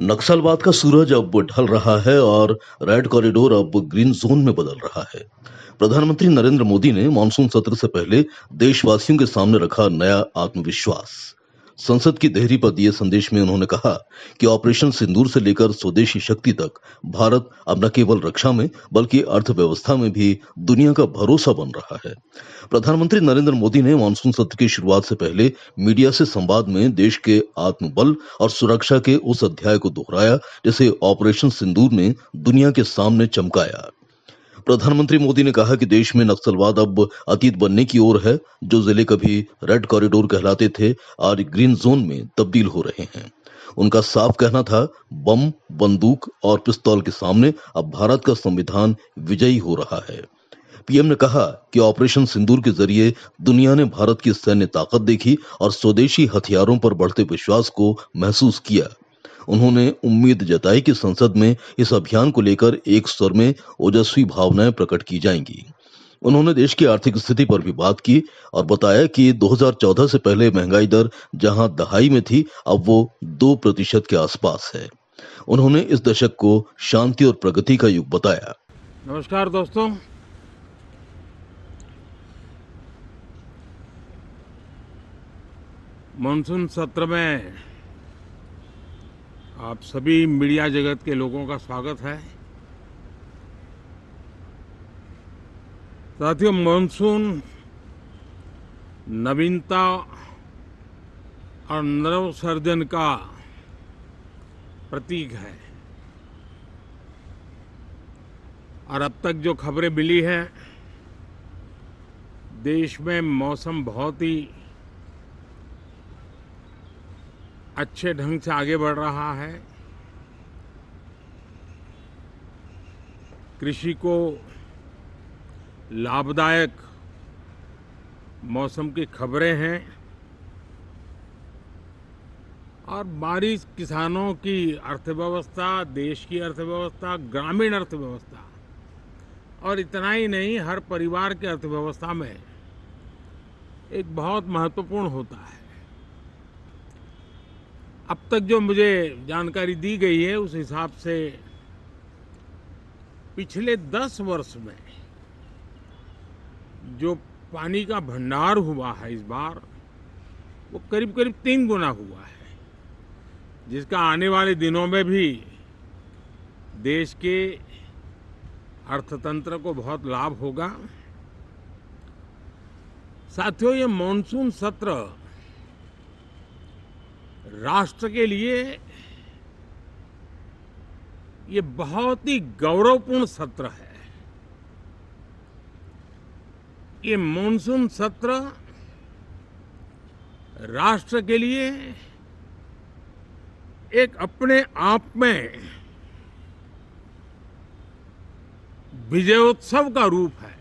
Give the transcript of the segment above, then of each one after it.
नक्सलवाद का सूरज अब ढल रहा है और रेड कॉरिडोर अब ग्रीन जोन में बदल रहा है। प्रधानमंत्री नरेंद्र मोदी ने मानसून सत्र से पहले देशवासियों के सामने रखा नया आत्मविश्वास। संसद की देहरी पर दिए संदेश में उन्होंने कहा कि ऑपरेशन सिंदूर से लेकर स्वदेशी शक्ति तक भारत अब न केवल रक्षा में बल्कि अर्थव्यवस्था में भी दुनिया का भरोसा बन रहा है। प्रधानमंत्री नरेंद्र मोदी ने मानसून सत्र की शुरुआत से पहले मीडिया से संवाद में देश के आत्मबल और सुरक्षा के उस अध्याय को दोहराया जिसे ऑपरेशन सिंदूर ने दुनिया के सामने चमकाया। प्रधानमंत्री मोदी ने कहा कि देश में नक्सलवाद अब अतीत बनने की ओर है। जो जिले कभी रेड कॉरिडोर कहलाते थे आज ग्रीन जोन में तब्दील हो रहे हैं। उनका साफ कहना था, बम, बंदूक और पिस्तौल के सामने अब भारत का संविधान विजयी हो रहा है। पीएम ने कहा कि ऑपरेशन सिंदूर के जरिए दुनिया ने भारत की सैन्य ताकत देखी और स्वदेशी हथियारों पर बढ़ते विश्वास को महसूस किया। उन्होंने उम्मीद जताई कि संसद में इस अभियान को लेकर एक स्वर में ओजस्वी भावनाएं प्रकट की जाएंगी। उन्होंने देश की आर्थिक स्थिति पर भी बात की और बताया कि 2014 से पहले महंगाई दर जहां दहाई में थी अब वो 2% के आसपास है। उन्होंने इस दशक को शांति और प्रगति का युग बताया। नमस्कार दोस्तों, मानसून सत्र में आप सभी मीडिया जगत के लोगों का स्वागत है। साथियों, मानसून नवीनता और नवसर्जन का प्रतीक है और अब तक जो खबरें मिली हैं, देश में मौसम बहुत ही अच्छे ढंग से आगे बढ़ रहा है। कृषि को लाभदायक मौसम की खबरें हैं और बारिश किसानों की अर्थव्यवस्था, देश की अर्थव्यवस्था, ग्रामीण अर्थव्यवस्था और इतना ही नहीं, हर परिवार की अर्थव्यवस्था में एक बहुत महत्वपूर्ण होता है। अब तक जो मुझे जानकारी दी गई है उस हिसाब से पिछले 10 वर्ष में जो पानी का भंडार हुआ है इस बार, वो करीब करीब 3 गुना हुआ है, जिसका आने वाले दिनों में भी देश के अर्थतंत्र को बहुत लाभ होगा। साथियों, ये मानसून सत्र राष्ट्र के लिए ये बहुत ही गौरवपूर्ण सत्र है। ये मानसून सत्र राष्ट्र के लिए एक अपने आप में विजयोत्सव का रूप है।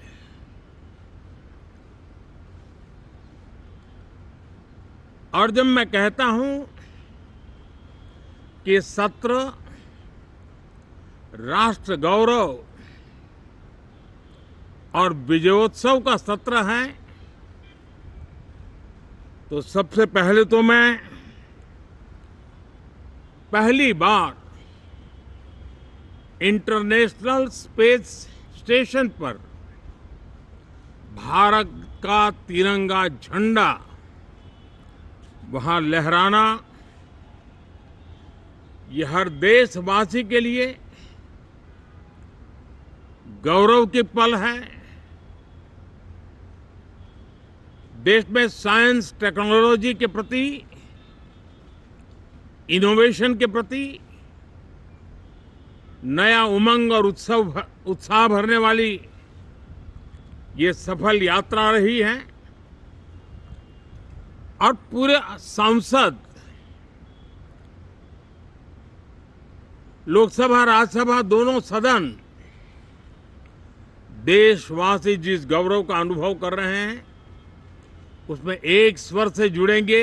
और जब मैं कहता हूं कि सत्र राष्ट्र गौरव और विजयोत्सव का सत्र है, तो सबसे पहले तो मैं पहली बार इंटरनेशनल स्पेस स्टेशन पर भारत का तिरंगा झंडा वहां लहराना, ये हर देशवासी के लिए गौरव की पल है। देश में साइंस टेक्नोलॉजी के प्रति, इनोवेशन के प्रति नया उमंग और उत्साह भरने वाली ये सफल यात्रा रही है और पूरे संसद, लोकसभा, राज्यसभा दोनों सदन देशवासी जिस गौरव का अनुभव कर रहे हैं उसमें एक स्वर से जुड़ेंगे,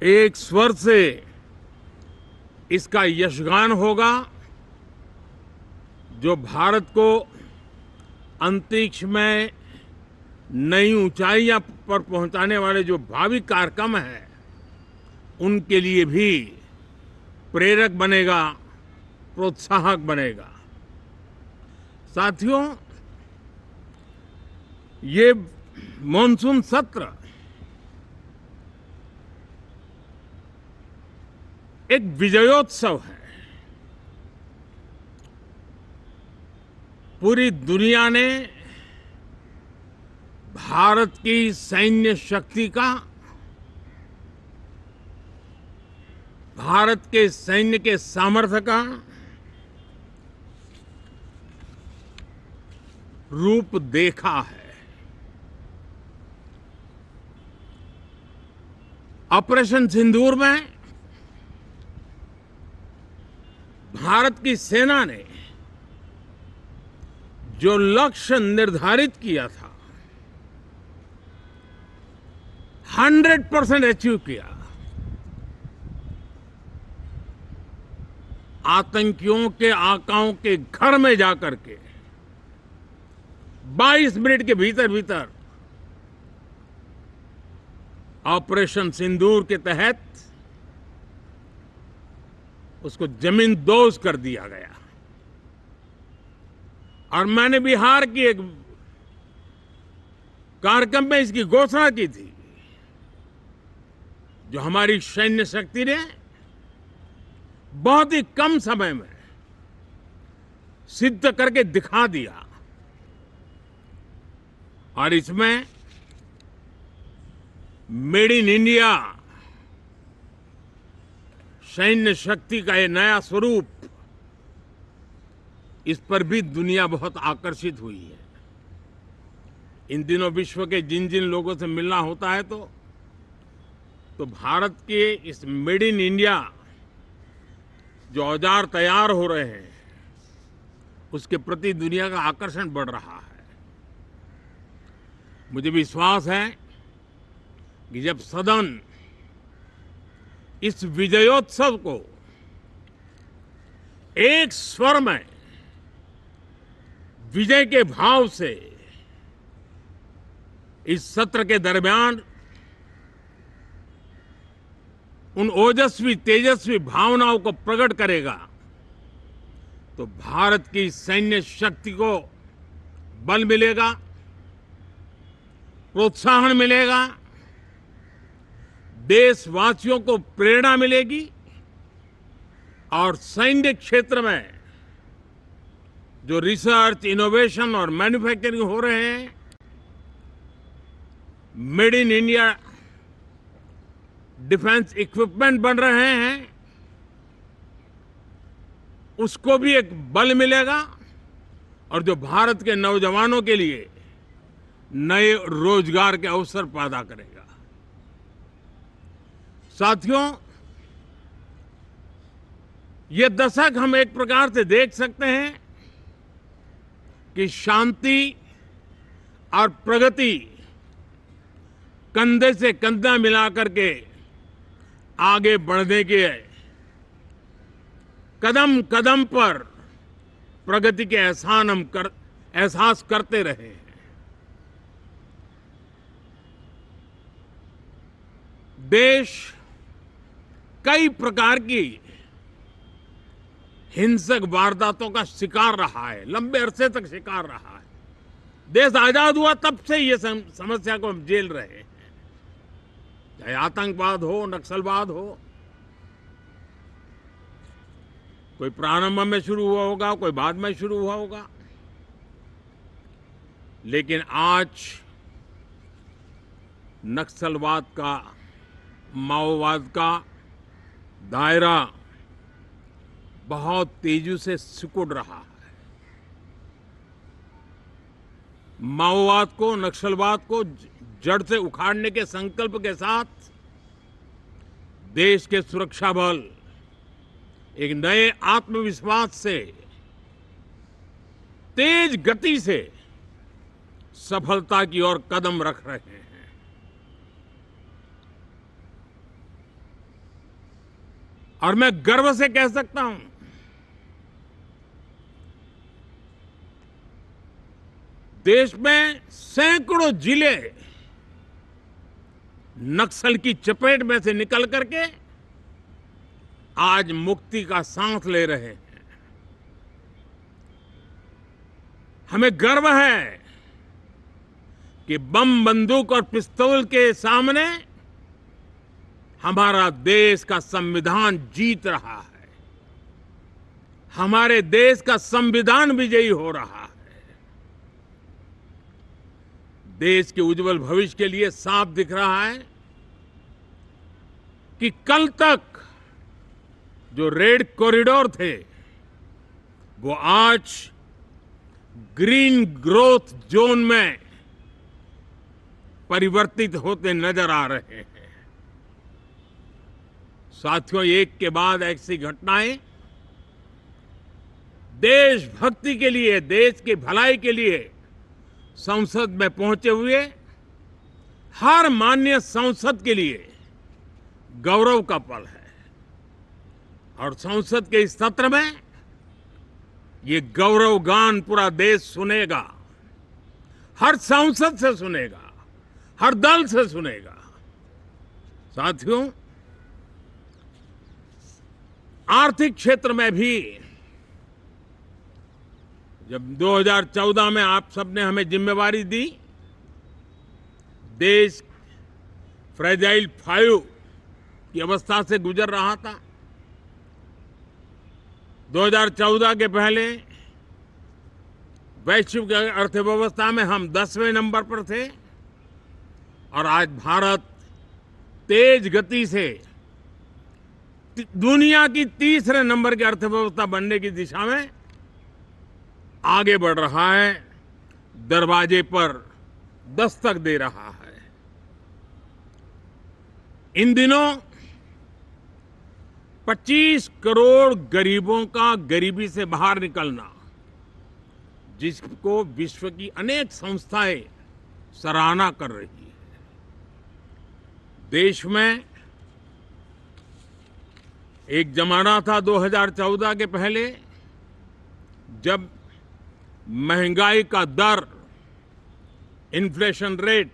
एक स्वर से इसका यशगान होगा। जो भारत को अंतरिक्ष में नई ऊंचाइयां पर पहुंचाने वाले जो भावी कार्यक्रम हैं, उनके लिए भी प्रेरक बनेगा, प्रोत्साहक बनेगा। साथियों, ये मॉनसून सत्र एक विजयोत्सव है। पूरी दुनिया ने भारत की सैन्य शक्ति का, भारत के सैन्य के सामर्थ्य का रूप देखा है। ऑपरेशन सिंदूर में भारत की सेना ने जो लक्ष्य निर्धारित किया था 100% अचीव किया। आतंकियों के आकाओं के घर में जाकर के 22 मिनट के भीतर भीतर ऑपरेशन सिंदूर के तहत उसको जमींदोज कर दिया गया। और मैंने बिहार की एक कार्यक्रम में इसकी घोषणा की थी, जो हमारी सैन्य शक्ति ने बहुत ही कम समय में सिद्ध करके दिखा दिया। और इसमें मेड इन इंडिया सैन्य शक्ति का ये नया स्वरूप, इस पर भी दुनिया बहुत आकर्षित हुई है। इन दिनों विश्व के जिन जिन लोगों से मिलना होता है तो भारत के इस मेड इन इंडिया जो औजार तैयार हो रहे हैं, उसके प्रति दुनिया का आकर्षण बढ़ रहा है। मुझे विश्वास है कि जब सदन इस विजयोत्सव को एक स्वर में विजय के भाव से इस सत्र के दरमियान उन ओजस्वी तेजस्वी भावनाओं को प्रकट करेगा, तो भारत की सैन्य शक्ति को बल मिलेगा, प्रोत्साहन मिलेगा, देशवासियों को प्रेरणा मिलेगी और सैन्य क्षेत्र में जो रिसर्च, इनोवेशन और मैन्युफैक्चरिंग हो रहे हैं, made in India defence equipment बन रहे हैं, उसको भी एक बल मिलेगा और जो भारत के नौजवानों के लिए नए रोजगार के अवसर पैदा करेगा। साथियों, ये दशक हम एक प्रकार से देख सकते हैं कि शांति और प्रगति कंधे से कंधा मिलाकर के आगे बढ़ने के कदम कदम पर प्रगति के एहसास करते रहे हैं। देश कई प्रकार की हिंसक वारदातों का शिकार रहा है, लंबे अरसे तक शिकार रहा है। देश आजाद हुआ तब से ये समस्या को हम झेल रहे हैं, चाहे आतंकवाद हो, नक्सलवाद हो। कोई प्रारंभ में शुरू हुआ होगा, कोई बाद में शुरू हुआ होगा, लेकिन आज नक्सलवाद का, माओवाद का दायरा बहुत तेजी से सिकुड़ रहा है। माओवाद को, नक्सलवाद को जड़ से उखाड़ने के संकल्प के साथ देश के सुरक्षा बल एक नए आत्मविश्वास से, तेज गति से सफलता की ओर कदम रख रहे हैं। और मैं गर्व से कह सकता हूं, देश में सैकड़ों जिले नक्सल की चपेट में से निकल करके आज मुक्ति का सांस ले रहे हैं। हमें गर्व है कि बम, बंदूक और पिस्तौल के सामने हमारा देश का संविधान जीत रहा है। हमारे देश का संविधान विजयी हो रहा है। देश के उज्जवल भविष्य के लिए साफ दिख रहा है कि कल तक जो रेड कॉरिडोर थे वो आज ग्रीन ग्रोथ जोन में परिवर्तित होते नजर आ रहे हैं। साथियों, एक के बाद ऐसी घटनाएं देशभक्ति के लिए, देश की भलाई के लिए संसद में पहुंचे हुए हर माननीय सांसद के लिए गौरव का पल है। और संसद के इस सत्र में ये गौरव गान पूरा देश सुनेगा, हर सांसद से सुनेगा, हर दल से सुनेगा। साथियों, आर्थिक क्षेत्र में भी जब 2014 में आप सबने हमें जिम्मेवारी दी, देश फ्रेजाइल 5 की अवस्था से गुजर रहा था। 2014 के पहले वैश्विक अर्थव्यवस्था में हम 10वें नंबर पर थे और आज भारत तेज गति से दुनिया की तीसरे नंबर की अर्थव्यवस्था बनने की दिशा में आगे बढ़ रहा है, दरवाजे पर दस्तक दे रहा है। इन दिनों 25 करोड़ गरीबों का गरीबी से बाहर निकलना, जिसको विश्व की अनेक संस्थाएं सराहना कर रही है। देश में एक जमाना था 2014 के पहले जब महंगाई का दर, इन्फ्लेशन रेट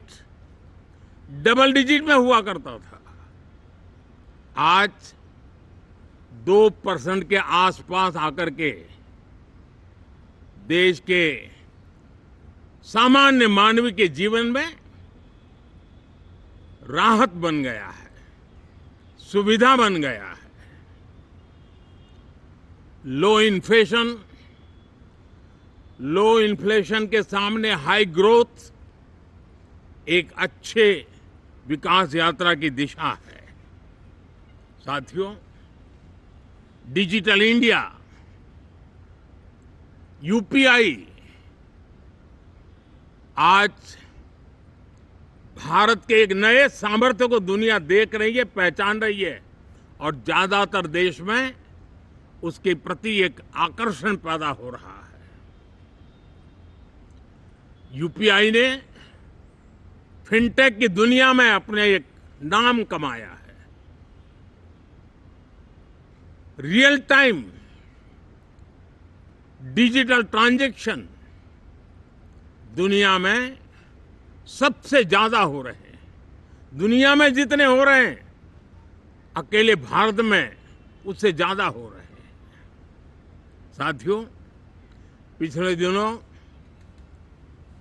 डबल डिजिट में हुआ करता था। आज 2% के आसपास आकर के देश के सामान्य मानवी के जीवन में राहत बन गया है, सुविधा बन गया है। लो इन्फ्लेशन के सामने हाई ग्रोथ एक अच्छे विकास यात्रा की दिशा है। साथियों, डिजिटल इंडिया, यूपीआई आज भारत के एक नए सामर्थ्य को दुनिया देख रही है, पहचान रही है और ज्यादातर देश में उसके प्रति एक आकर्षण पैदा हो रहा है। यूपीआई ने फिनटेक की दुनिया में अपने एक नाम कमाया है। रियल टाइम डिजिटल ट्रांजैक्शन दुनिया में सबसे ज्यादा हो रहे हैं। दुनिया में जितने हो रहे हैं, अकेले भारत में उससे ज्यादा हो रहे हैं। साथियों, पिछले दिनों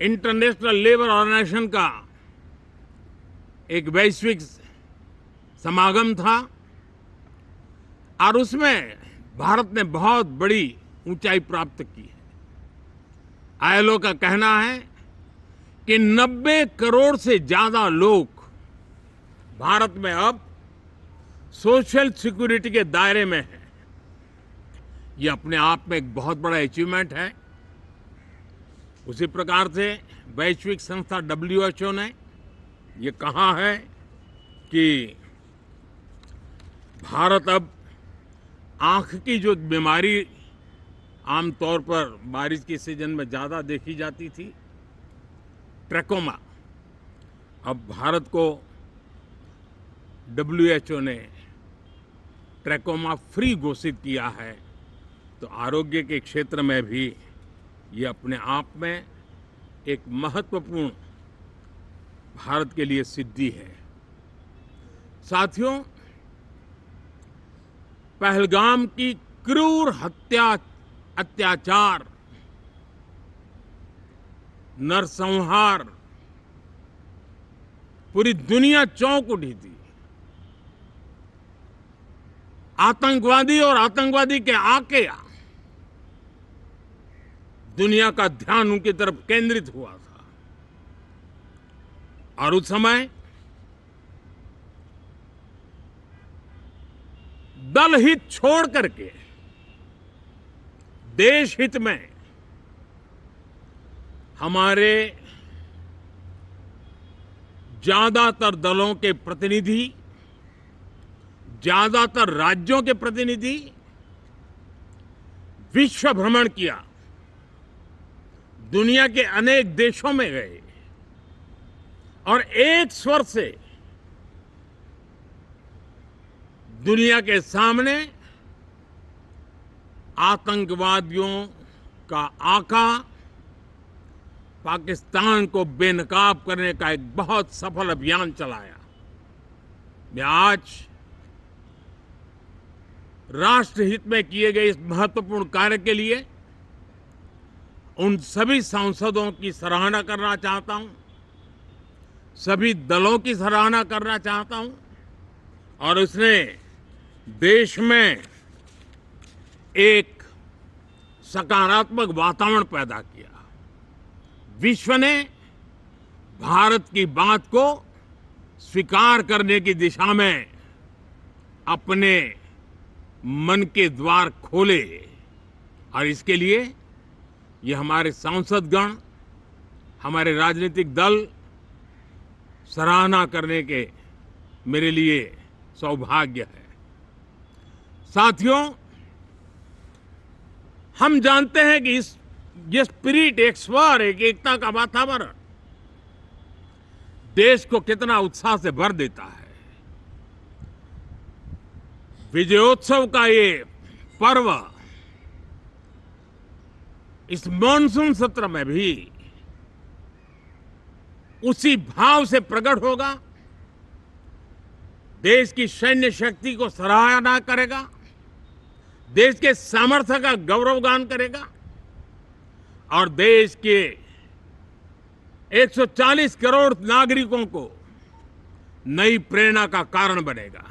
इंटरनेशनल लेबर ऑर्गेनाइजेशन का एक वैश्विक समागम था और उसमें भारत ने बहुत बड़ी ऊंचाई प्राप्त की है। आईएलओ का कहना है कि 90 करोड़ से ज्यादा लोग भारत में अब सोशल सिक्योरिटी के दायरे में हैं। ये अपने आप में एक बहुत बड़ा अचीवमेंट है। उसी प्रकार से वैश्विक संस्था WHO ने ये कहा है कि भारत अब आंख की जो बीमारी आमतौर पर बारिश के सीजन में ज्यादा देखी जाती थी, ट्रैकोमा, अब भारत को WHO ने ट्रैकोमा फ्री घोषित किया है। तो आरोग्य के क्षेत्र में भी ये अपने आप में एक महत्वपूर्ण भारत के लिए सिद्धि है। साथियों, पहलगाम की क्रूर हत्या, अत्याचार, नरसंहार, पूरी दुनिया चौंक उठी थी। आतंकवादी और आतंकवादी के आके दुनिया का ध्यान उनकी तरफ केंद्रित हुआ था। और उस समय दल हित छोड़ करके देश हित में हमारे ज्यादातर दलों के प्रतिनिधि, ज्यादातर राज्यों के प्रतिनिधि विश्व भ्रमण किया, दुनिया के अनेक देशों में गए और एक स्वर से दुनिया के सामने आतंकवादियों का आका पाकिस्तान को बेनकाब करने का एक बहुत सफल अभियान चलाया। मैं आज राष्ट्रहित में किए गए इस महत्वपूर्ण कार्य के लिए उन सभी सांसदों की सराहना करना चाहता हूं, सभी दलों की सराहना करना चाहता हूं और उसने देश में एक सकारात्मक वातावरण पैदा किया। विश्व ने भारत की बात को स्वीकार करने की दिशा में अपने मन के द्वार खोले और इसके लिए ये हमारे सांसदगण, हमारे राजनीतिक दल सराहना करने के मेरे लिए सौभाग्य है। साथियों, हम जानते हैं कि ये स्पिरिट, एक स्वर, एक एकता का वातावरण देश को कितना उत्साह से भर देता है। विजयोत्सव का ये पर्व इस मॉनसून सत्र में भी उसी भाव से प्रकट होगा। देश की सैन्य शक्ति को सराहना करेगा, देश के सामर्थ्य का गौरवगान करेगा और देश के 140 करोड़ नागरिकों को नई प्रेरणा का कारण बनेगा।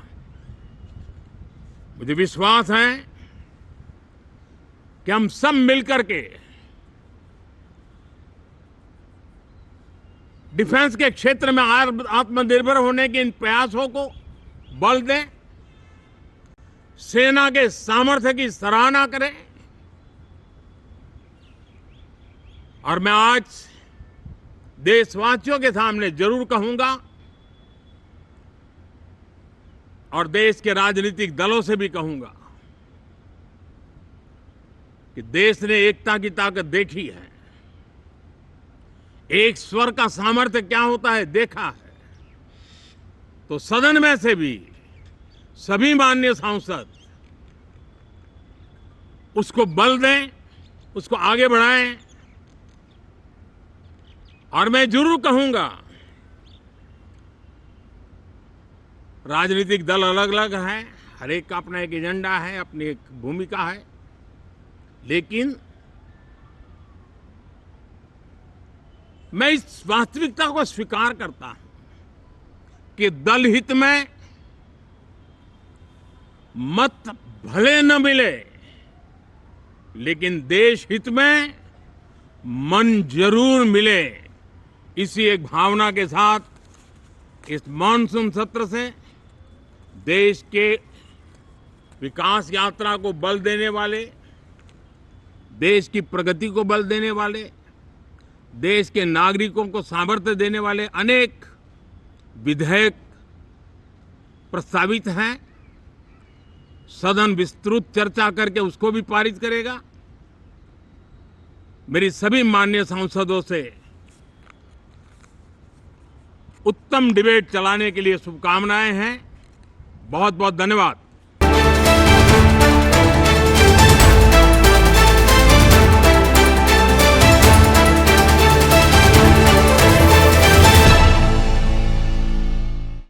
मुझे विश्वास है कि हम सब मिलकर के डिफेंस के क्षेत्र में आत्मनिर्भर होने के इन प्रयासों को बल दें, सेना के सामर्थ्य की सराहना करें। और मैं आज देशवासियों के सामने जरूर कहूंगा और देश के राजनीतिक दलों से भी कहूंगा कि देश ने एकता की ताकत देखी है, एक स्वर का सामर्थ्य क्या होता है देखा है। तो सदन में से भी सभी माननीय सांसद उसको बल दें, उसको आगे बढ़ाएं। और मैं जरूर कहूंगा, राजनीतिक दल अलग अलग हैं, हर एक का अपना एक एजेंडा है, अपनी एक भूमिका है, लेकिन मैं इस वास्तविकता को स्वीकार करता हूं कि दल हित में मत भले न मिले, लेकिन देश हित में मन जरूर मिले। इसी एक भावना के साथ इस मॉनसून सत्र से देश के विकास यात्रा को बल देने वाले, देश की प्रगति को बल देने वाले, देश के नागरिकों को सामर्थ्य देने वाले अनेक विधेयक प्रस्तावित हैं। सदन विस्तृत चर्चा करके उसको भी पारित करेगा। मेरी सभी माननीय सांसदों से उत्तम डिबेट चलाने के लिए शुभकामनाएं हैं। बहुत बहुत धन्यवाद।